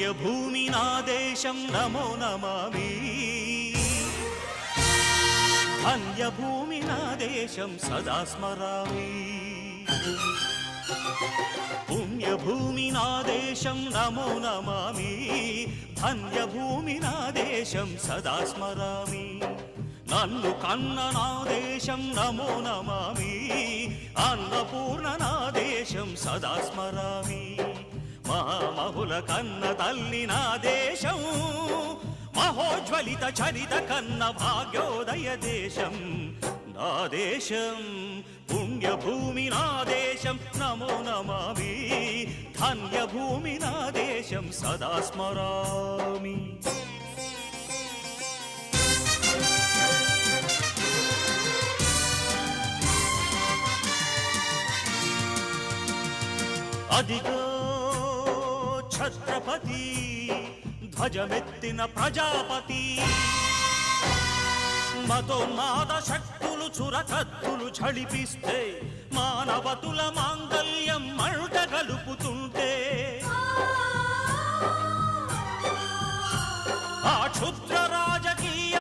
పుణ్యభూమి నా దేశం నమో నమామి ధన్యభూమి నా దేశం సదా స్మరామి పుణ్యభూమి నా దేశం నమో నమామి ధన్యభూమి నా దేశం సదా స్మరామి నన్ను కన్న నా దేశం నమో నమామి అన్నపూర్ణ నా దేశం సదా స్మరామి మహామహుల కన్న తల్లి నా దేశం మహోజ్వలిత చరిత కన్న భాగ్యోదయ దేశం నా దేశం పుణ్యభూమి నా దేశం నమో నమామి ధన్యభూమి నా దేశం సదా స్మరామి అదిగో ఛత్రపతి ధ్వజమెత్తిన ప్రజాపతి మతోన్మాద శక్తులు చురకత్తులు ఝళిపిస్తే మానవతుల మాంగల్యం